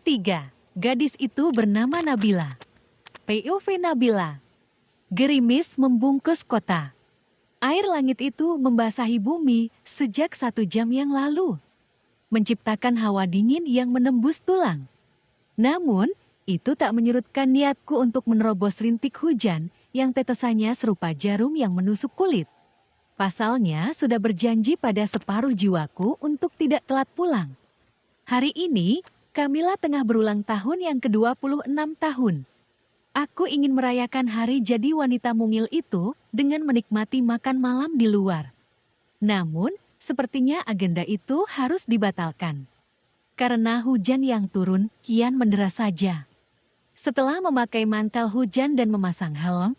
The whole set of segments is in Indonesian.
ketiga, gadis itu bernama Nabila. POV Nabila. Gerimis membungkus kota. Air langit itu membasahi bumi sejak 1 jam yang lalu, menciptakan hawa dingin yang menembus tulang. Namun, itu tak menyurutkan niatku untuk menerobos rintik hujan yang tetesannya serupa jarum yang menusuk kulit. Pasalnya sudah berjanji pada separuh jiwaku untuk tidak telat pulang. Hari ini, Kamila tengah berulang tahun yang ke-26 tahun. Aku ingin merayakan hari jadi wanita mungil itu dengan menikmati makan malam di luar. Namun, sepertinya agenda itu harus dibatalkan. Karena hujan yang turun kian menderas saja. Setelah memakai mantel hujan dan memasang helm,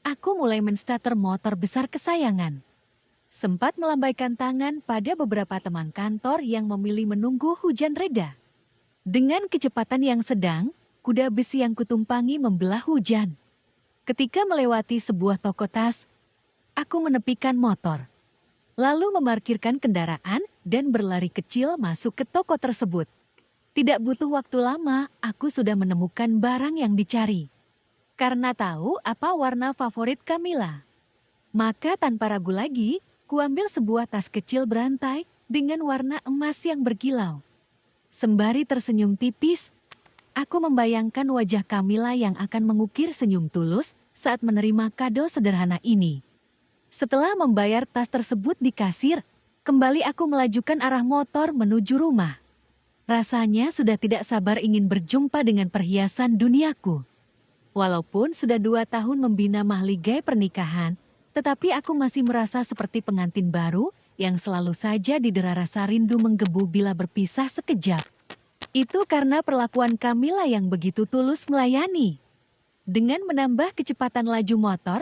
aku mulai menstarter motor besar kesayangan. Sempat melambaikan tangan pada beberapa teman kantor yang memilih menunggu hujan reda. Dengan kecepatan yang sedang, kuda besi yang kutumpangi membelah hujan. Ketika melewati sebuah toko tas, aku menepikan motor. Lalu memarkirkan kendaraan dan berlari kecil masuk ke toko tersebut. Tidak butuh waktu lama, aku sudah menemukan barang yang dicari. Karena tahu apa warna favorit Kamila. Maka tanpa ragu lagi, kuambil sebuah tas kecil berantai dengan warna emas yang berkilau. Sembari tersenyum tipis, aku membayangkan wajah Kamila yang akan mengukir senyum tulus saat menerima kado sederhana ini. Setelah membayar tas tersebut di kasir, kembali aku melajukan arah motor menuju rumah. Rasanya sudah tidak sabar ingin berjumpa dengan perhiasan duniaku. Walaupun sudah 2 tahun membina mahligai pernikahan, tetapi aku masih merasa seperti pengantin baru yang selalu saja didera rasa rindu menggebu bila berpisah sekejap. Itu karena perlakuan Kamila yang begitu tulus melayani. Dengan menambah kecepatan laju motor,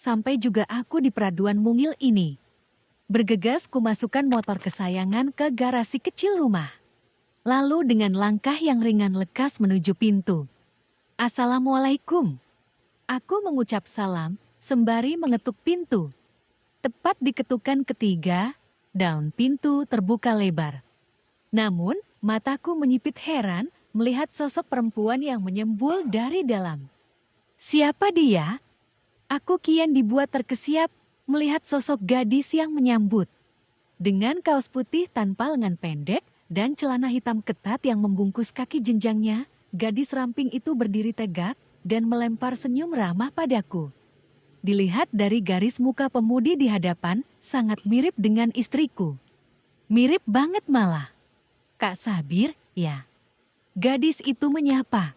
sampai juga aku di peraduan mungil ini. Bergegas kumasukkan motor kesayangan ke garasi kecil rumah. Lalu dengan langkah yang ringan lekas menuju pintu. Assalamualaikum. Aku mengucap salam sembari mengetuk pintu. Tepat di ketukan ketiga, daun pintu terbuka lebar. Namun, mataku menyipit heran melihat sosok perempuan yang menyembul dari dalam. Siapa dia? Aku kian dibuat terkesiap melihat sosok gadis yang menyambut. Dengan kaos putih tanpa lengan pendek dan celana hitam ketat yang membungkus kaki jenjangnya, gadis ramping itu berdiri tegak dan melempar senyum ramah padaku. Dilihat dari garis muka pemudi di hadapan, sangat mirip dengan istriku. Mirip banget malah. Kak Sabir, ya. Gadis itu menyapa.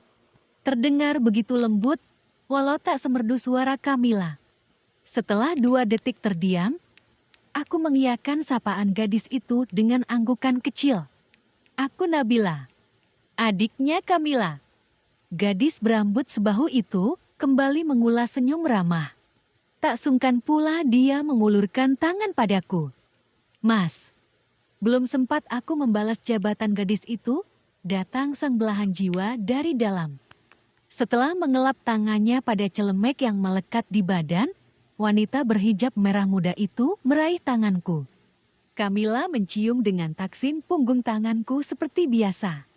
Terdengar begitu lembut, walau tak semerdu suara Kamila. Setelah 2 detik terdiam, aku mengiyakan sapaan gadis itu dengan anggukan kecil. Aku Nabila, adiknya Kamila. Gadis berambut sebahu itu kembali mengulas senyum ramah. Tak sungkan pula dia mengulurkan tangan padaku. Mas, belum sempat aku membalas jabatan gadis itu, datang sang belahan jiwa dari dalam. Setelah mengelap tangannya pada celemek yang melekat di badan, wanita berhijab merah muda itu meraih tanganku. Kamila mencium dengan taksim punggung tanganku seperti biasa.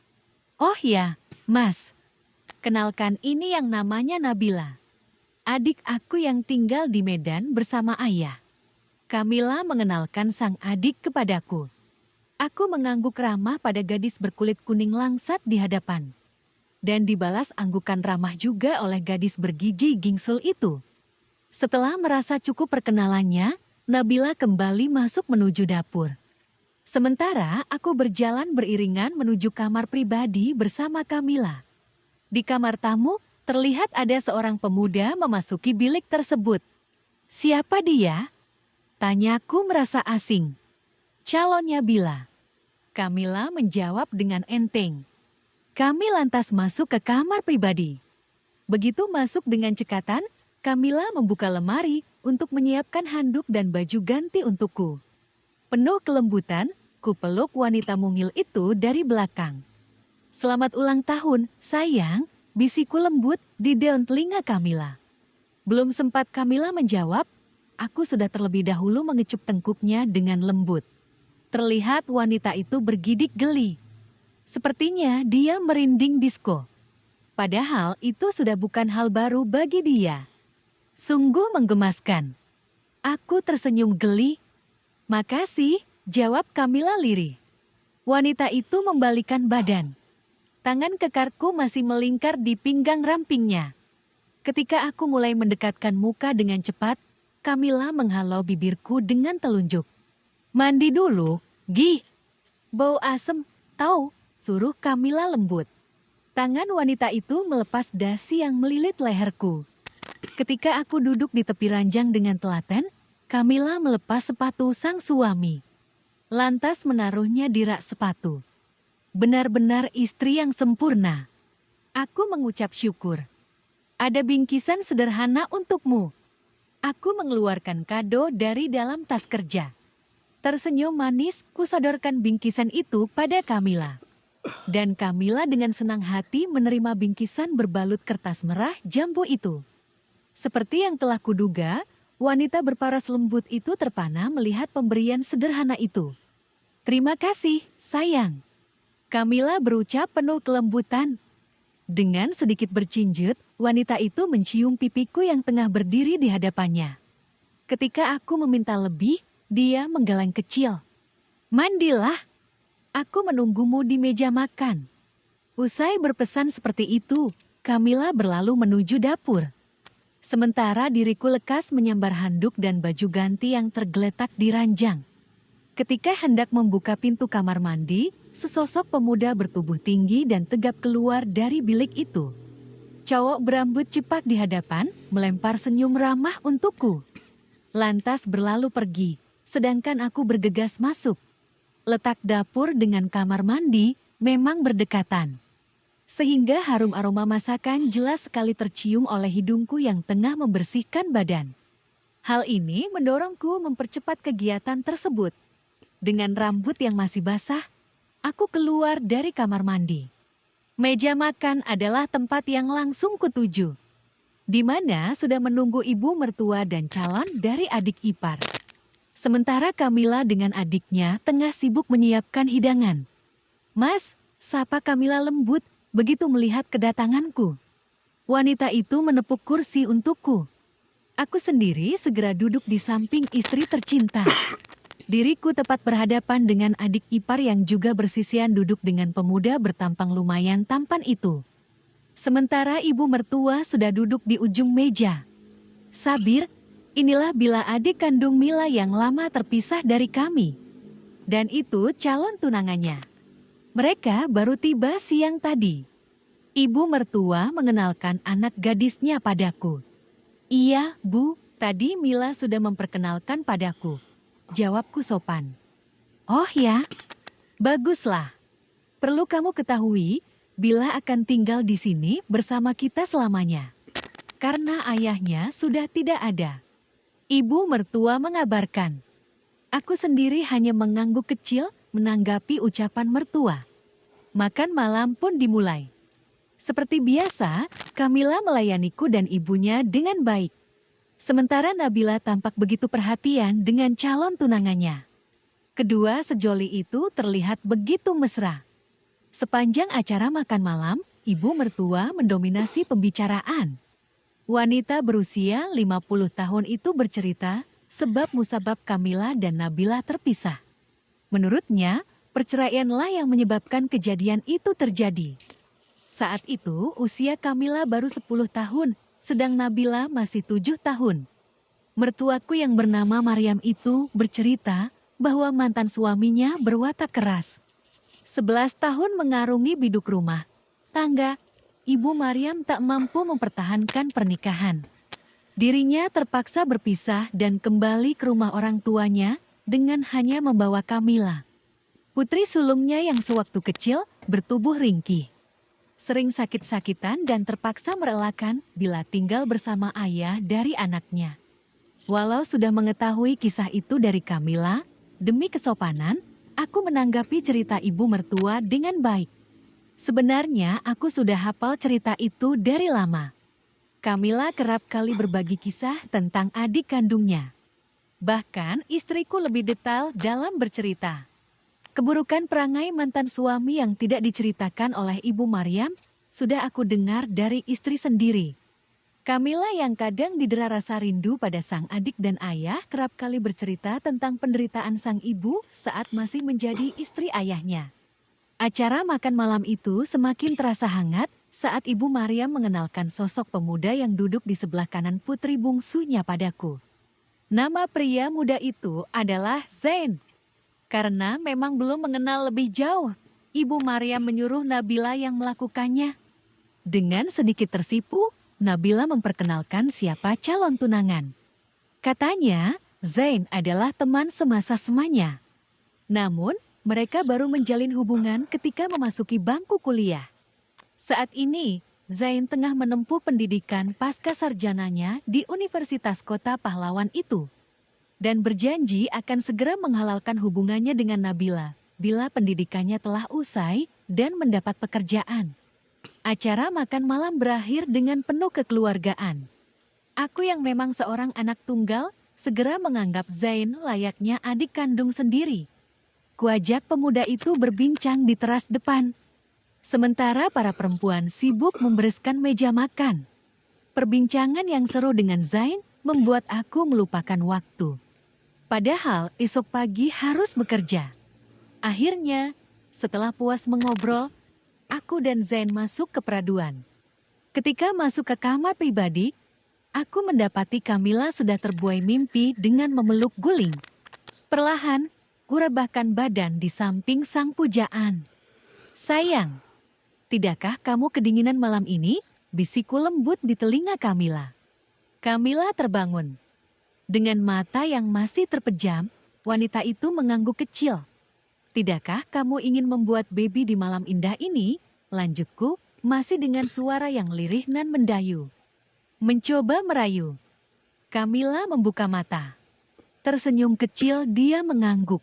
Oh ya, Mas. Kenalkan ini yang namanya Nabila. Adik aku yang tinggal di Medan bersama ayah. Kamila mengenalkan sang adik kepadaku. Aku mengangguk ramah pada gadis berkulit kuning langsat di hadapan. Dan dibalas anggukan ramah juga oleh gadis bergigi gingsul itu. Setelah merasa cukup perkenalannya, Nabila kembali masuk menuju dapur. Sementara aku berjalan beriringan menuju kamar pribadi bersama Kamila. Di kamar tamu, terlihat ada seorang pemuda memasuki bilik tersebut. Siapa dia? Tanyaku merasa asing. Calonnya Bila. Kamila menjawab dengan enteng. Kami lantas masuk ke kamar pribadi. Begitu masuk dengan cekatan, Kamila membuka lemari untuk menyiapkan handuk dan baju ganti untukku. Penuh kelembutan, ku peluk wanita mungil itu dari belakang. Selamat ulang tahun, sayang, bisikku lembut di daun telinga Kamila. Belum sempat Kamila menjawab, aku sudah terlebih dahulu mengecup tengkuknya dengan lembut. Terlihat wanita itu bergidik geli. Sepertinya dia merinding disko. Padahal itu sudah bukan hal baru bagi dia. Sungguh menggemaskan. Aku tersenyum geli. Makasih, jawab Camilla lirih. Wanita itu membalikkan badan. Tangan kekarku masih melingkar di pinggang rampingnya. Ketika aku mulai mendekatkan muka dengan cepat, Camilla menghalau bibirku dengan telunjuk. Mandi dulu, Gih. Bau asem, tahu, suruh Camilla lembut. Tangan wanita itu melepas dasi yang melilit leherku. Ketika aku duduk di tepi ranjang dengan telaten, Camilla melepas sepatu sang suami. Lantas menaruhnya di rak sepatu. Benar-benar istri yang sempurna. Aku mengucap syukur. Ada bingkisan sederhana untukmu. Aku mengeluarkan kado dari dalam tas kerja. Tersenyum manis, kusodorkan bingkisan itu pada Camilla. Dan Camilla dengan senang hati menerima bingkisan berbalut kertas merah jambu itu. Seperti yang telah kuduga, wanita berparas lembut itu terpana melihat pemberian sederhana itu. Terima kasih, sayang. Camilla berucap penuh kelembutan. Dengan sedikit bercinjut, wanita itu mencium pipiku yang tengah berdiri di hadapannya. Ketika aku meminta lebih, dia menggeleng kecil. Mandilah. Aku menunggumu di meja makan. Usai berpesan seperti itu, Camilla berlalu menuju dapur. Sementara diriku lekas menyambar handuk dan baju ganti yang tergeletak di ranjang. Ketika hendak membuka pintu kamar mandi, sesosok pemuda bertubuh tinggi dan tegap keluar dari bilik itu. Cowok berambut cepak di hadapan, melempar senyum ramah untukku. Lantas berlalu pergi, sedangkan aku bergegas masuk. Letak dapur dengan kamar mandi memang berdekatan. Sehingga harum aroma masakan jelas sekali tercium oleh hidungku yang tengah membersihkan badan. Hal ini mendorongku mempercepat kegiatan tersebut. Dengan rambut yang masih basah, aku keluar dari kamar mandi. Meja makan adalah tempat yang langsung kutuju, di mana sudah menunggu ibu mertua dan calon dari adik ipar. Sementara Camilla dengan adiknya tengah sibuk menyiapkan hidangan. Mas, sapa Camilla lembut begitu melihat kedatanganku. Wanita itu menepuk kursi untukku. Aku sendiri segera duduk di samping istri tercinta. Diriku tepat berhadapan dengan adik ipar yang juga bersisian duduk dengan pemuda bertampang lumayan tampan itu. Sementara ibu mertua sudah duduk di ujung meja. Sabir, inilah Bila adik kandung Mila yang lama terpisah dari kami. Dan itu calon tunangannya. Mereka baru tiba siang tadi. Ibu mertua mengenalkan anak gadisnya padaku. Iya, Bu, tadi Mila sudah memperkenalkan padaku. Jawabku sopan. Oh ya, baguslah. Perlu kamu ketahui, Bila akan tinggal di sini bersama kita selamanya. Karena ayahnya sudah tidak ada. Ibu mertua mengabarkan. Aku sendiri hanya mengangguk kecil menanggapi ucapan mertua. Makan malam pun dimulai. Seperti biasa, Camilla melayaniku dan ibunya dengan baik. Sementara Nabila tampak begitu perhatian dengan calon tunangannya. Kedua sejoli itu terlihat begitu mesra. Sepanjang acara makan malam, ibu mertua mendominasi pembicaraan. Wanita berusia 50 tahun itu bercerita sebab musabab Camilla dan Nabila terpisah. Menurutnya, perceraianlah yang menyebabkan kejadian itu terjadi. Saat itu usia Camilla baru 10 tahun, sedang Nabila masih 7 tahun. Mertuaku yang bernama Maryam itu bercerita bahwa mantan suaminya berwatak keras. 11 tahun mengarungi biduk rumah tangga, Ibu Maryam tak mampu mempertahankan pernikahan. Dirinya terpaksa berpisah dan kembali ke rumah orang tuanya dengan hanya membawa Camilla. Putri sulungnya yang sewaktu kecil bertubuh ringkih. Sering sakit-sakitan dan terpaksa merelakan bila tinggal bersama ayah dari anaknya. Walau sudah mengetahui kisah itu dari Camilla, demi kesopanan, aku menanggapi cerita ibu mertua dengan baik. Sebenarnya aku sudah hafal cerita itu dari lama. Camilla kerap kali berbagi kisah tentang adik kandungnya. Bahkan istriku lebih detail dalam bercerita. Keburukan perangai mantan suami yang tidak diceritakan oleh Ibu Maryam, sudah aku dengar dari istri sendiri. Kamila yang kadang didera rasa rindu pada sang adik dan ayah kerap kali bercerita tentang penderitaan sang ibu saat masih menjadi istri ayahnya. Acara makan malam itu semakin terasa hangat saat Ibu Maryam mengenalkan sosok pemuda yang duduk di sebelah kanan putri bungsunya padaku. Nama pria muda itu adalah Zain. Karena memang belum mengenal lebih jauh, Ibu Maryam menyuruh Nabila yang melakukannya. Dengan sedikit tersipu, Nabila memperkenalkan siapa calon tunangan. Katanya, Zain adalah teman semasa semanya. Namun, mereka baru menjalin hubungan ketika memasuki bangku kuliah. Saat ini, Zain tengah menempuh pendidikan pasca sarjananya di Universitas Kota Pahlawan itu. Dan berjanji akan segera menghalalkan hubungannya dengan Nabila bila pendidikannya telah usai dan mendapat pekerjaan. Acara makan malam berakhir dengan penuh kekeluargaan. Aku yang memang seorang anak tunggal, segera menganggap Zain layaknya adik kandung sendiri. Kuajak pemuda itu berbincang di teras depan. Sementara para perempuan sibuk membereskan meja makan. Perbincangan yang seru dengan Zain membuat aku melupakan waktu. Padahal esok pagi harus bekerja. Akhirnya, setelah puas mengobrol, aku dan Zain masuk ke peraduan. Ketika masuk ke kamar pribadi, aku mendapati Kamila sudah terbuai mimpi dengan memeluk guling. Perlahan, kurebahkan badan di samping sang pujaan. Sayang, tidakkah kamu kedinginan malam ini? Bisikku lembut di telinga Kamila. Kamila terbangun. Dengan mata yang masih terpejam, wanita itu mengangguk kecil. Tidakkah kamu ingin membuat baby di malam indah ini? Lanjutku, masih dengan suara yang lirih dan mendayu. Mencoba merayu. Kamila membuka mata. Tersenyum kecil dia mengangguk.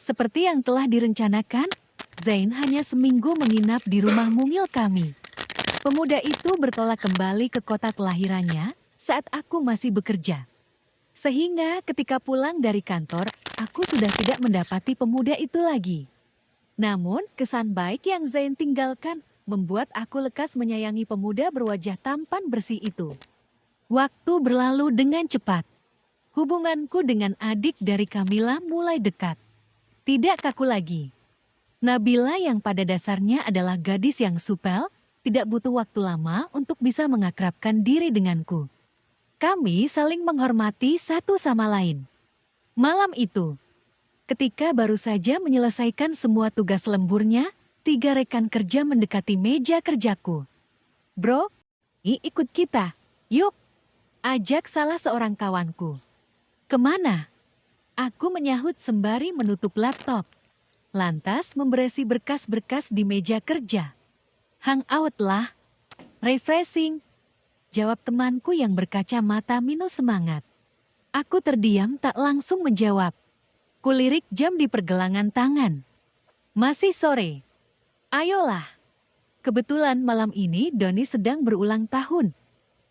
Seperti yang telah direncanakan, Zain hanya seminggu menginap di rumah mungil kami. Pemuda itu bertolak kembali ke kota kelahirannya saat aku masih bekerja. Sehingga ketika pulang dari kantor, aku sudah tidak mendapati pemuda itu lagi. Namun, kesan baik yang Zain tinggalkan membuat aku lekas menyayangi pemuda berwajah tampan bersih itu. Waktu berlalu dengan cepat. Hubunganku dengan adik dari Kamila mulai dekat. Tidak kaku lagi. Nabila yang pada dasarnya adalah gadis yang supel, tidak butuh waktu lama untuk bisa mengakrabkan diri denganku. Kami saling menghormati satu sama lain. Malam itu, ketika baru saja menyelesaikan semua tugas lemburnya, 3 rekan kerja mendekati meja kerjaku. Bro, ikut kita. Yuk, ajak salah seorang kawanku. Kemana? Aku menyahut sembari menutup laptop. Lantas memberesi berkas-berkas di meja kerja. Hangout lah. Refreshing. Jawab temanku yang berkaca mata minus semangat. Aku terdiam tak langsung menjawab. Kulirik jam di pergelangan tangan. Masih sore. Ayolah. Kebetulan malam ini Doni sedang berulang tahun.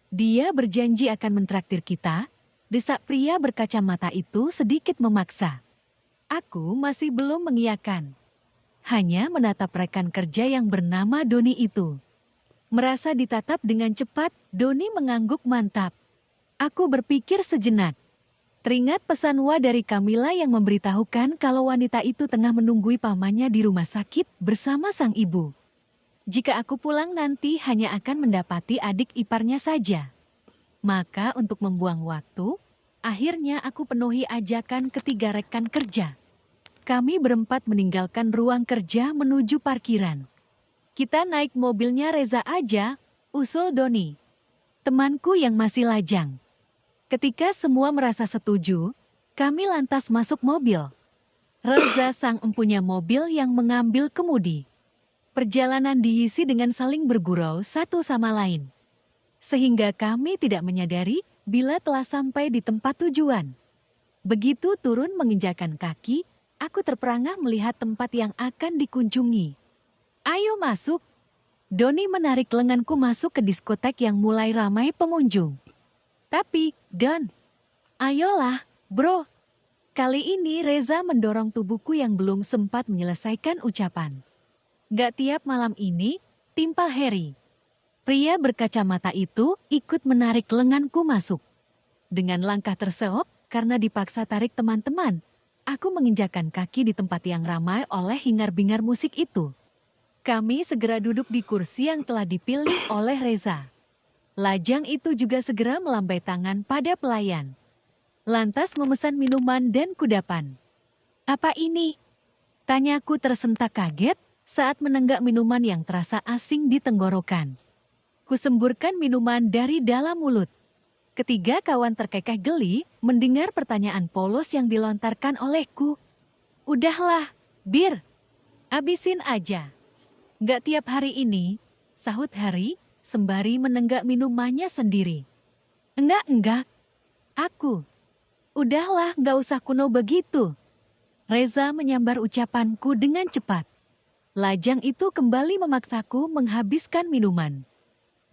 Dia berjanji akan mentraktir kita. Desak pria berkacamata itu sedikit memaksa. Aku masih belum mengiyakan. Hanya menatap rekan kerja yang bernama Doni itu. Merasa ditatap dengan cepat, Doni mengangguk mantap. Aku berpikir sejenak. Teringat pesan Wa dari Kamila yang memberitahukan kalau wanita itu tengah menunggui pamannya di rumah sakit bersama sang ibu. Jika aku pulang nanti hanya akan mendapati adik iparnya saja. Maka untuk membuang waktu, akhirnya aku penuhi ajakan ketiga rekan kerja. Kami berempat meninggalkan ruang kerja menuju parkiran. Kita naik mobilnya Reza aja, usul Doni. Temanku yang masih lajang. Ketika semua merasa setuju, kami lantas masuk mobil. Reza sang empunya mobil yang mengambil kemudi. Perjalanan diisi dengan saling bergurau satu sama lain. Sehingga kami tidak menyadari bila telah sampai di tempat tujuan. Begitu turun menginjakan kaki, aku terperangah melihat tempat yang akan dikunjungi. Ayo masuk. Doni menarik lenganku masuk ke diskotek yang mulai ramai pengunjung. Tapi, Don, ayolah, bro. Kali ini Reza mendorong tubuhku yang belum sempat menyelesaikan ucapan. Gak tiap malam ini, timpal Harry. Pria berkacamata itu ikut menarik lenganku masuk. Dengan langkah terseok, karena dipaksa tarik teman-teman, aku menginjakan kaki di tempat yang ramai oleh hingar-bingar musik itu. Kami segera duduk di kursi yang telah dipilih oleh Reza. Lajang itu juga segera melambai tangan pada pelayan. Lantas memesan minuman dan kudapan. Apa ini? Tanyaku tersentak kaget saat menenggak minuman yang terasa asing di tenggorokan. Kusemburkan minuman dari dalam mulut. Ketiga kawan terkekeh geli mendengar pertanyaan polos yang dilontarkan olehku. Udahlah, Bir. Abisin aja. Gak tiap hari ini, sahut Harry, sembari menenggak minumannya sendiri. Enggak. Aku. Udahlah, gak usah kuno begitu. Reza menyambar ucapanku dengan cepat. Lajang itu kembali memaksaku menghabiskan minuman.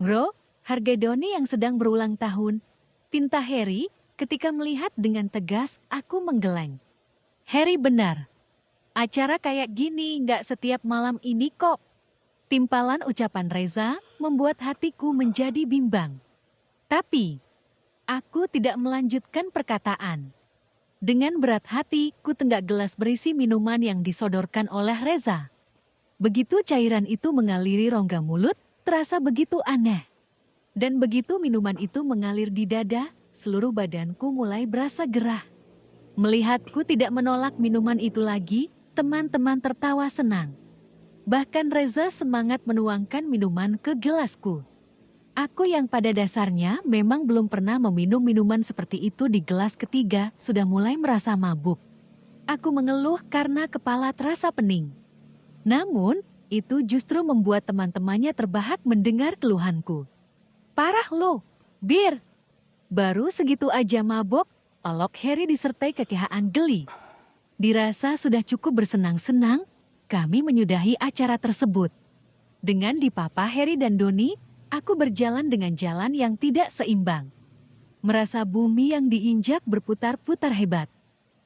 Bro, harga Doni yang sedang berulang tahun, pinta Harry ketika melihat dengan tegas aku menggeleng. Harry benar. Acara kayak gini gak setiap malam ini kok. Timpalan ucapan Reza membuat hatiku menjadi bimbang. Tapi, aku tidak melanjutkan perkataan. Dengan berat hati, ku tenggak gelas berisi minuman yang disodorkan oleh Reza. Begitu cairan itu mengaliri rongga mulut, terasa begitu aneh. Dan begitu minuman itu mengalir di dada, seluruh badanku mulai berasa gerah. Melihatku tidak menolak minuman itu lagi, teman-teman tertawa senang. Bahkan Reza semangat menuangkan minuman ke gelasku. Aku yang pada dasarnya memang belum pernah meminum minuman seperti itu di gelas ketiga, sudah mulai merasa mabuk. Aku mengeluh karena kepala terasa pening. Namun, itu justru membuat teman-temannya terbahak mendengar keluhanku. Parah lo, Bir. Baru segitu aja mabok, olok Harry disertai kekihaan geli. Dirasa sudah cukup bersenang-senang, kami menyudahi acara tersebut. Dengan dipapa Harry dan Doni, aku berjalan dengan jalan yang tidak seimbang. Merasa bumi yang diinjak berputar-putar hebat.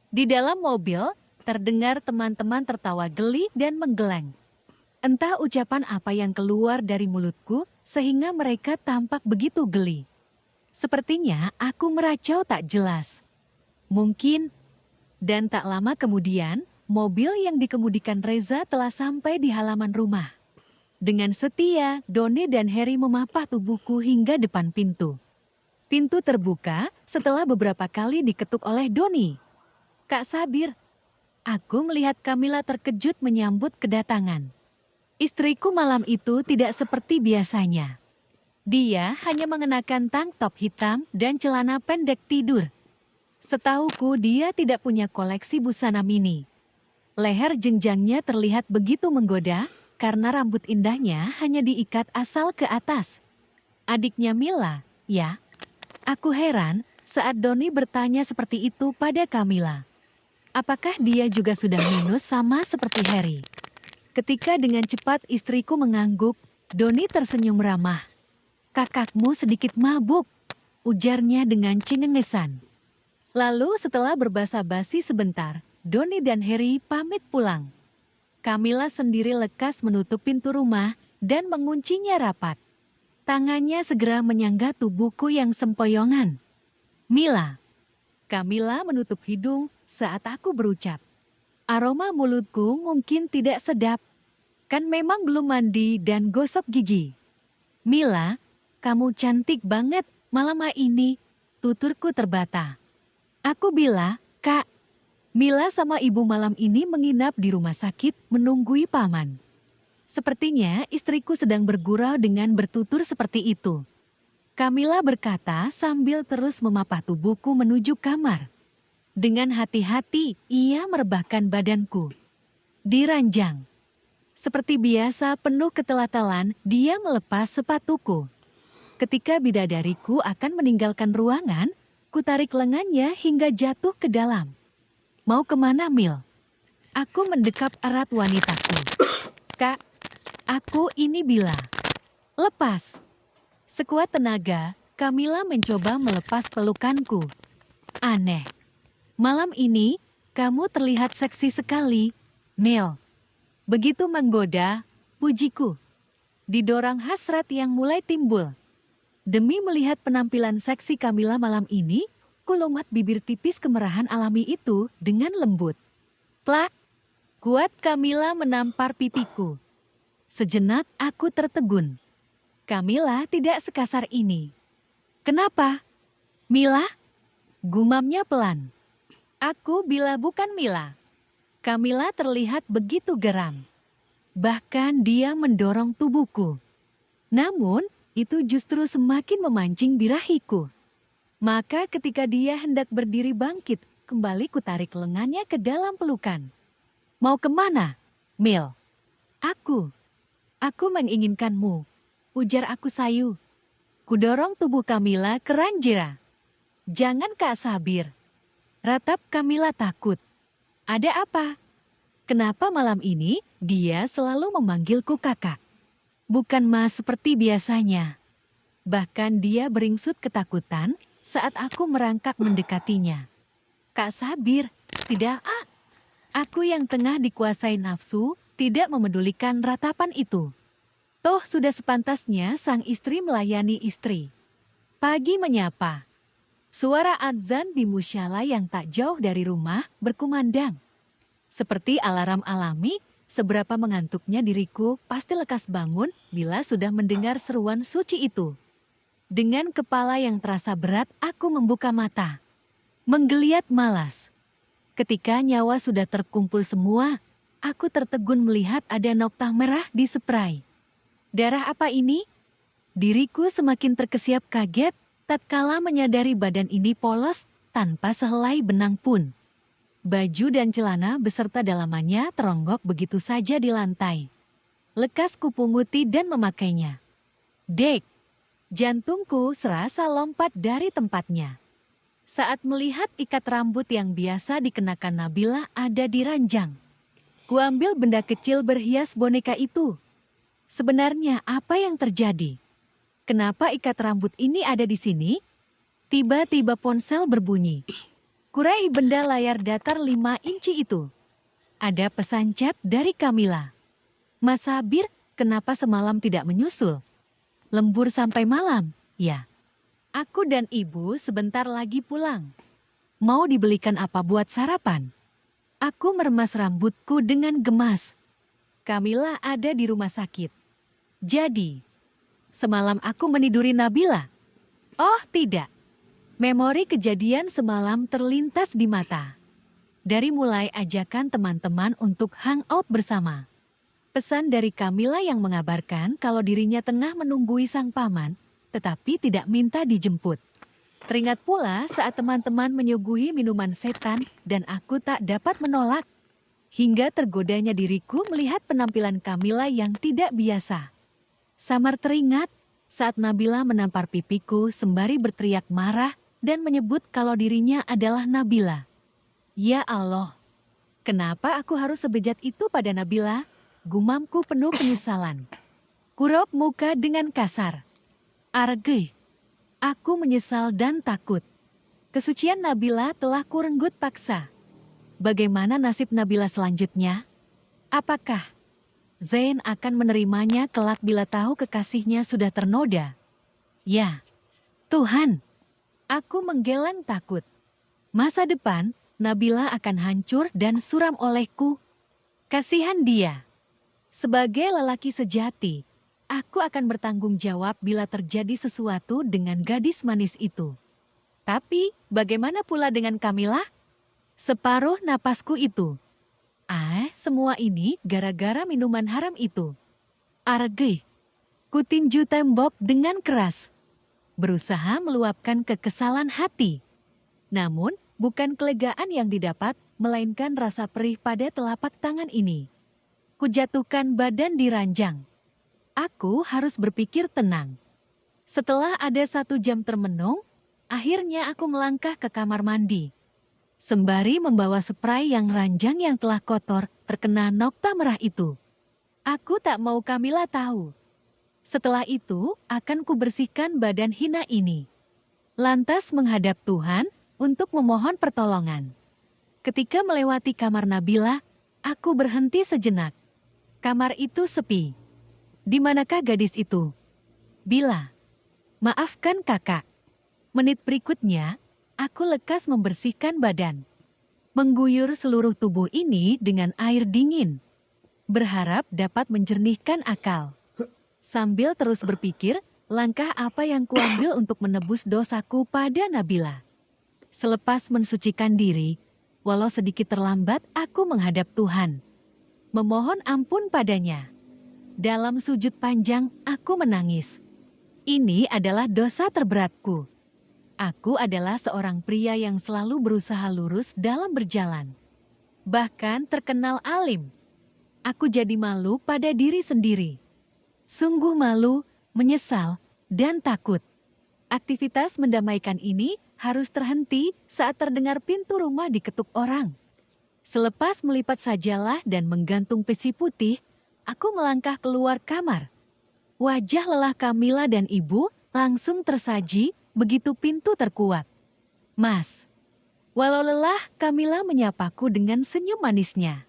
Di dalam mobil, terdengar teman-teman tertawa geli dan menggeleng. Entah ucapan apa yang keluar dari mulutku, sehingga mereka tampak begitu geli. Sepertinya aku meracau tak jelas. Mungkin, dan tak lama kemudian, mobil yang dikemudikan Reza telah sampai di halaman rumah. Dengan setia, Doni dan Harry memapah tubuhku hingga depan pintu. Pintu terbuka setelah beberapa kali diketuk oleh Doni. Kak Sabir, aku melihat Kamila terkejut menyambut kedatangan. Istriku malam itu tidak seperti biasanya. Dia hanya mengenakan tank top hitam dan celana pendek tidur. Setahuku dia tidak punya koleksi busana mini. Leher jenjangnya terlihat begitu menggoda karena rambut indahnya hanya diikat asal ke atas. Adiknya Mila, ya? Aku heran saat Doni bertanya seperti itu pada Kamila. Apakah dia juga sudah minus sama seperti Harry? Ketika dengan cepat istriku mengangguk, Doni tersenyum ramah. Kakakmu sedikit mabuk, ujarnya dengan cengengesan. Lalu setelah berbasa-basi sebentar, Doni dan Harry pamit pulang. Kamila sendiri lekas menutup pintu rumah dan menguncinya rapat. Tangannya segera menyangga tubuhku yang sempoyongan. Mila. Kamila menutup hidung saat aku berucap. Aroma mulutku mungkin tidak sedap. Kan memang belum mandi dan gosok gigi. Mila, kamu cantik banget malam ini. Tuturku terbata. Aku bila, Kak. Mila sama ibu malam ini menginap di rumah sakit menunggui paman. Sepertinya istriku sedang bergurau dengan bertutur seperti itu. Kamila berkata sambil terus memapah tubuhku menuju kamar. Dengan hati-hati, ia merebahkan badanku. Di ranjang. Seperti biasa penuh ketelatalan, dia melepas sepatuku. Ketika bidadariku akan meninggalkan ruangan, kutarik lengannya hingga jatuh ke dalam. Mau kemana, Mil? Aku mendekap erat wanitaku. Kak, aku ini Bila. Lepas. Sekuat tenaga, Kamila mencoba melepas pelukanku. Aneh. Malam ini, Kamu terlihat seksi sekali, Neil. Begitu menggoda, pujiku. Didorong hasrat yang mulai timbul. Demi melihat penampilan seksi Camilla malam ini, kulomat bibir tipis kemerahan alami itu dengan lembut. Plak! Kuat Camilla menampar pipiku. Sejenak aku tertegun. Camilla tidak sekasar ini. Kenapa? Mila? Gumamnya pelan. Aku bila bukan Mila. Camilla terlihat begitu geram. Bahkan dia mendorong tubuhku. Namun, itu justru semakin memancing birahiku. Maka ketika dia hendak berdiri bangkit, kembali kutarik lengannya ke dalam pelukan. Mau kemana, Mil? Aku menginginkanmu, ujar aku sayu. Kudorong tubuh Camilla ke ranjira. Jangan Kak Sabir. Ratap Camilla takut. Ada apa? Kenapa malam ini dia selalu memanggilku kakak? Bukan mas seperti biasanya. Bahkan dia beringsut ketakutan saat aku merangkak mendekatinya. Kak Sabir, tidak Aku yang tengah dikuasai nafsu, tidak memedulikan ratapan itu. Toh sudah sepantasnya sang istri melayani istri. Pagi menyapa. Suara adzan di musyala yang tak jauh dari rumah berkumandang. Seperti alarm alami, seberapa mengantuknya diriku pasti lekas bangun bila sudah mendengar seruan suci itu. Dengan kepala yang terasa berat, aku membuka mata. Menggeliat malas. Ketika nyawa sudah terkumpul semua, aku tertegun melihat ada noktah merah di spray. Darah apa ini? Diriku semakin terkesiap kaget, tatkala menyadari badan ini polos, tanpa sehelai benang pun. Baju dan celana beserta dalamannya teronggok begitu saja di lantai. Lekas kupunguti dan memakainya. Dek! Jantungku serasa lompat dari tempatnya. Saat melihat ikat rambut yang biasa dikenakan Nabila ada di ranjang. Kuambil benda kecil berhias boneka itu. Sebenarnya apa yang terjadi? Kenapa ikat rambut ini ada di sini? Tiba-tiba ponsel berbunyi. Kurai benda layar datar 5 inci itu. Ada pesan chat dari Camilla. Mas Sabir, kenapa semalam tidak menyusul? Lembur sampai malam, ya. Aku dan ibu sebentar lagi pulang. Mau dibelikan apa buat sarapan? Aku meremas rambutku dengan gemas. Camilla ada di rumah sakit. Jadi, semalam aku meniduri Nabila. Oh tidak. Memori kejadian semalam terlintas di mata. Dari mulai ajakan teman-teman untuk hangout bersama. Pesan dari Camilla yang mengabarkan kalau dirinya tengah menunggui sang paman, tetapi tidak minta dijemput. Teringat pula saat teman-teman menyuguhi minuman setan dan aku tak dapat menolak. Hingga tergodanya diriku melihat penampilan Camilla yang tidak biasa. Samar teringat saat Nabila menampar pipiku sembari berteriak marah dan menyebut kalau dirinya adalah Nabila. Ya Allah, kenapa aku harus sebejat itu pada Nabila? Gumamku penuh penyesalan. Kurop muka dengan kasar. Arge, aku menyesal dan takut. Kesucian Nabila telah kurenggut paksa. Bagaimana nasib Nabila selanjutnya? Apakah Zain akan menerimanya kelak bila tahu kekasihnya sudah ternoda? Ya, Tuhan. Aku menggeleng takut. Masa depan, Nabila akan hancur dan suram olehku. Kasihan dia. Sebagai lelaki sejati, aku akan bertanggung jawab bila terjadi sesuatu dengan gadis manis itu. Tapi, bagaimana pula dengan Camilla? Separuh napasku itu. Semua ini gara-gara minuman haram itu. Arge, kutinju tembok dengan keras. Berusaha meluapkan kekesalan hati. Namun, bukan kelegaan yang didapat, melainkan rasa perih pada telapak tangan ini. Kujatuhkan badan di ranjang. Aku harus berpikir tenang. Setelah ada 1 jam termenung, akhirnya aku melangkah ke kamar mandi. Sembari membawa spray yang ranjang yang telah kotor, terkena nokta merah itu. Aku tak mau Camilla tahu. Setelah itu, akan kubersihkan badan hina ini. Lantas menghadap Tuhan untuk memohon pertolongan. Ketika melewati kamar Nabila, aku berhenti sejenak. Kamar itu sepi. Di manakah gadis itu? Bila. Maafkan kakak. Menit berikutnya, aku lekas membersihkan badan. Mengguyur seluruh tubuh ini dengan air dingin. Berharap dapat menjernihkan akal. Sambil terus berpikir, langkah apa yang kuambil untuk menebus dosaku pada Nabila. Selepas mensucikan diri, walau sedikit terlambat aku menghadap Tuhan. Memohon ampun padanya. Dalam sujud panjang, aku menangis. Ini adalah dosa terberatku. Aku adalah seorang pria yang selalu berusaha lurus dalam berjalan. Bahkan terkenal alim. Aku jadi malu pada diri sendiri. Sungguh malu, menyesal, dan takut. Aktivitas mendamaikan ini harus terhenti saat terdengar pintu rumah diketuk orang. Selepas melipat sajalah dan menggantung peci putih, aku melangkah keluar kamar. Wajah lelah Kamila dan ibu langsung tersaji begitu pintu terkuak. Mas. Walau lelah, Kamila menyapaku dengan senyum manisnya.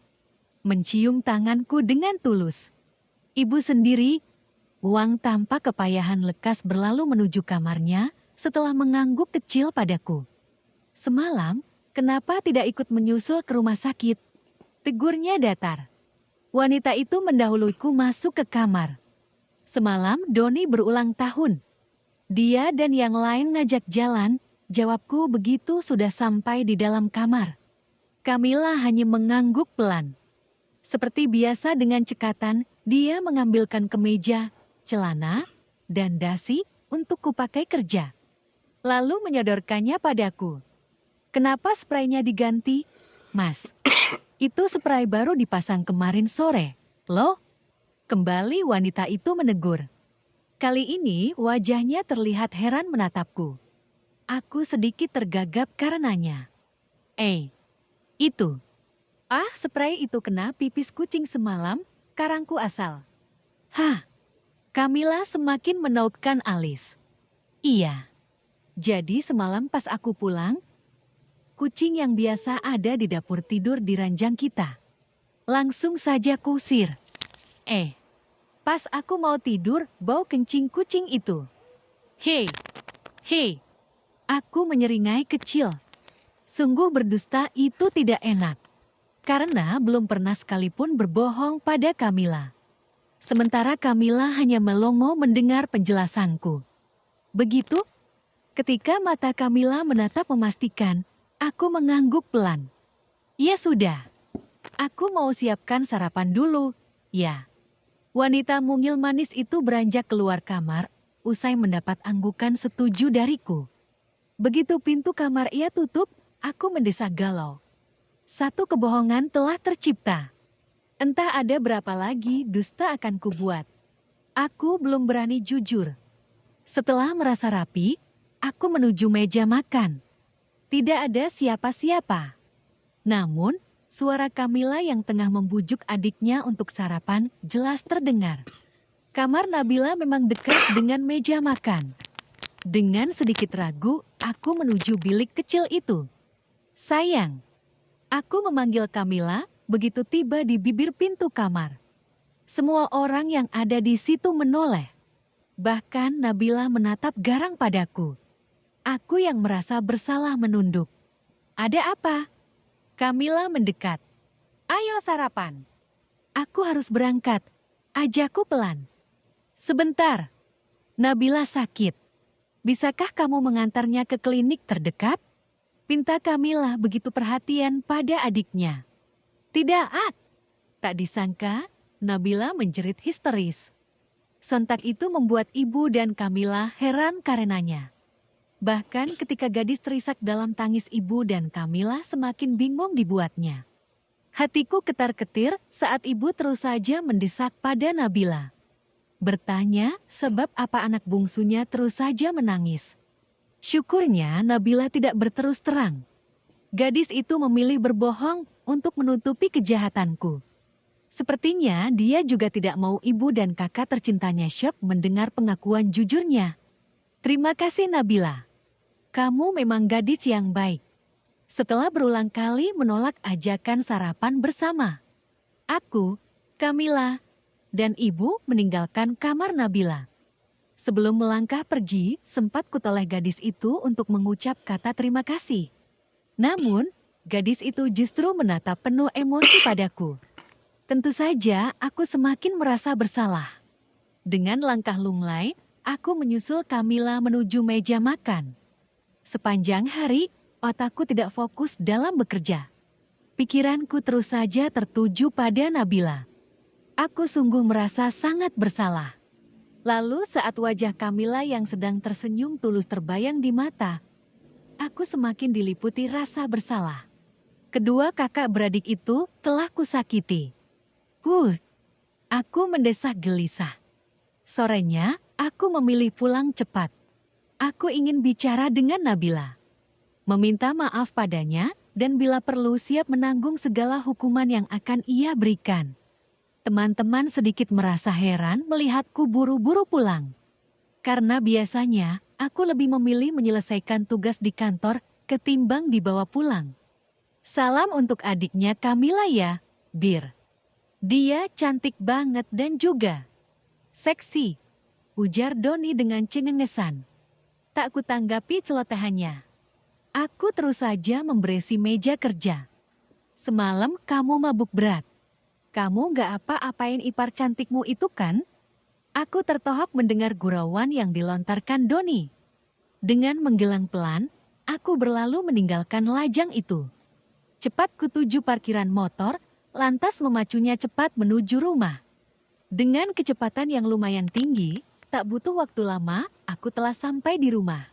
Mencium tanganku dengan tulus. Ibu sendiri, Wang tanpa kepayahan lekas berlalu menuju kamarnya setelah mengangguk kecil padaku. Semalam, kenapa tidak ikut menyusul ke rumah sakit? Tegurnya datar. Wanita itu mendahuluiku masuk ke kamar. Semalam Doni berulang tahun. Dia dan yang lain ngajak jalan, jawabku begitu sudah sampai di dalam kamar. Kamila hanya mengangguk pelan. Seperti biasa dengan cekatan, dia mengambilkan kemeja, celana, dan dasi untuk kupakai kerja. Lalu menyodorkannya padaku. Kenapa spraynya diganti? Mas, itu spray baru dipasang kemarin sore. Loh? Kembali wanita itu menegur. Kali ini wajahnya terlihat heran menatapku. Aku sedikit tergagap karenanya. Itu. Ah, spray itu kena pipis kucing semalam, karangku asal. Hah? Kamila semakin menautkan alis. Iya. Jadi semalam pas aku pulang, kucing yang biasa ada di dapur tidur di ranjang kita. Langsung saja kusir. Pas aku mau tidur, bau kencing kucing itu. Hei. Aku menyeringai kecil. Sungguh berdusta itu tidak enak. Karena belum pernah sekalipun berbohong pada Kamila. Sementara Kamila hanya melongo mendengar penjelasanku. Begitu, ketika mata Kamila menatap memastikan, aku mengangguk pelan. Ya sudah, aku mau siapkan sarapan dulu, ya. Wanita mungil manis itu beranjak keluar kamar, usai mendapat anggukan setuju dariku. Begitu pintu kamar ia tutup, aku mendesak galau. Satu kebohongan telah tercipta. Entah ada berapa lagi dusta akan kubuat. Aku belum berani jujur. Setelah merasa rapi, aku menuju meja makan. Tidak ada siapa-siapa. Namun, suara Kamila yang tengah membujuk adiknya untuk sarapan jelas terdengar. Kamar Nabila memang dekat dengan meja makan. Dengan sedikit ragu, aku menuju bilik kecil itu. Sayang. Aku memanggil Kamila begitu tiba di bibir pintu kamar. Semua orang yang ada di situ menoleh. Bahkan Nabila menatap garang padaku. Aku yang merasa bersalah menunduk. Ada apa? Kamila mendekat. Ayo sarapan. Aku harus berangkat. Ajakku pelan. Sebentar. Nabila sakit. Bisakah kamu mengantarnya ke klinik terdekat? Pinta Kamila begitu perhatian pada adiknya. Tidak, tak disangka, Nabila menjerit histeris. Sontak itu membuat ibu dan Kamila heran karenanya. Bahkan ketika gadis terisak dalam tangis ibu dan Kamila semakin bingung dibuatnya. Hatiku ketar-ketir saat ibu terus saja mendesak pada Nabila. Bertanya sebab apa anak bungsunya terus saja menangis. Syukurnya Nabila tidak berterus terang. Gadis itu memilih berbohong untuk menutupi kejahatanku. Sepertinya dia juga tidak mau ibu dan kakak tercintanya syok mendengar pengakuan jujurnya. Terima kasih Nabila. Kamu memang gadis yang baik. Setelah berulang kali menolak ajakan sarapan bersama, aku, Kamila, dan ibu meninggalkan kamar Nabila. Sebelum melangkah pergi, sempat kutoleh gadis itu untuk mengucap kata terima kasih. Namun, gadis itu justru menatap penuh emosi padaku. Tentu saja, aku semakin merasa bersalah. Dengan langkah lunglai, aku menyusul Kamila menuju meja makan. Sepanjang hari, otakku tidak fokus dalam bekerja. Pikiranku terus saja tertuju pada Nabila. Aku sungguh merasa sangat bersalah. Lalu saat wajah Kamila yang sedang tersenyum tulus terbayang di mata, aku semakin diliputi rasa bersalah. Kedua kakak beradik itu telah kusakiti. Aku mendesak gelisah. Sorenya, aku memilih pulang cepat. Aku ingin bicara dengan Nabila. Meminta maaf padanya, dan bila perlu siap menanggung segala hukuman yang akan ia berikan. Teman-teman sedikit merasa heran melihatku buru-buru pulang. Karena biasanya, aku lebih memilih menyelesaikan tugas di kantor ketimbang dibawa pulang. Salam untuk adiknya Kamila ya, Bir. Dia cantik banget dan juga seksi, ujar Doni dengan cengengesan. Tak kutanggapi celotehannya. Aku terus saja memberesi meja kerja. Semalam kamu mabuk berat. Kamu gak apa-apain ipar cantikmu itu kan? Aku tertohok mendengar gurauan yang dilontarkan Doni. Dengan menggelang pelan, aku berlalu meninggalkan lajang itu. Cepat kutuju parkiran motor, lantas memacunya cepat menuju rumah. Dengan kecepatan yang lumayan tinggi, tak butuh waktu lama, aku telah sampai di rumah.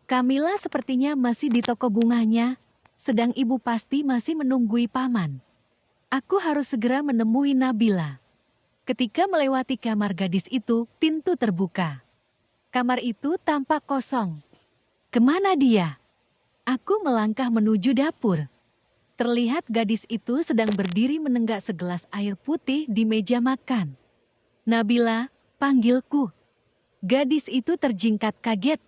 Kamila sepertinya masih di toko bunganya, sedang ibu pasti masih menunggui paman. Aku harus segera menemui Nabila. Ketika melewati kamar gadis itu, pintu terbuka. Kamar itu tampak kosong. Kemana dia? Aku melangkah menuju dapur. Terlihat gadis itu sedang berdiri menenggak segelas air putih di meja makan. Nabila, panggilku. Gadis itu terjingkat kaget.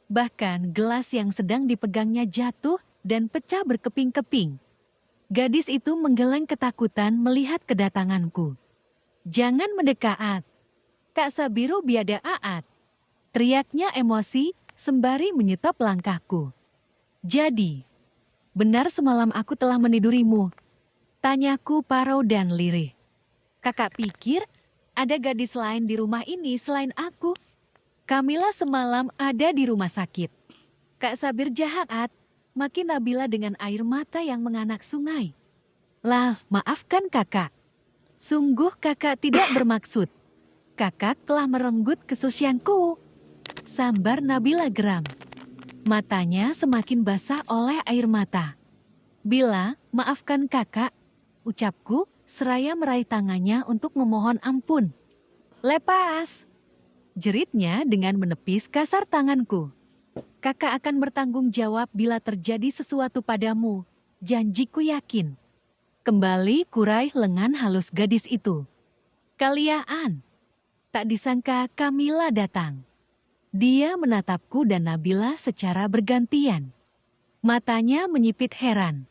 Bahkan gelas yang sedang dipegangnya jatuh dan pecah berkeping-keping. Gadis itu menggeleng ketakutan melihat kedatanganku. Jangan mendekat. Kak Sabiru biada aat. Teriaknya emosi sembari menyetop langkahku. Jadi, benar semalam aku telah menidurimu. Tanyaku parau dan lirih. Kakak pikir ada gadis lain di rumah ini selain aku? Kamila semalam ada di rumah sakit. Kak Sabir jahat, makin Nabila dengan air mata yang menganak sungai. Lah, maafkan kakak. Sungguh kakak tidak bermaksud. Kakak telah merenggut kesucianku. Sambar Nabila geram. Matanya semakin basah oleh air mata. Bila, maafkan kakak, ucapku, seraya meraih tangannya untuk memohon ampun. Lepas! Jeritnya dengan menepis kasar tanganku. Kakak akan bertanggung jawab bila terjadi sesuatu padamu. Janjiku yakin. Kembali kurai lengan halus gadis itu. Kalian. Tak disangka Kamila datang. Dia menatapku dan Nabila secara bergantian. Matanya menyipit heran.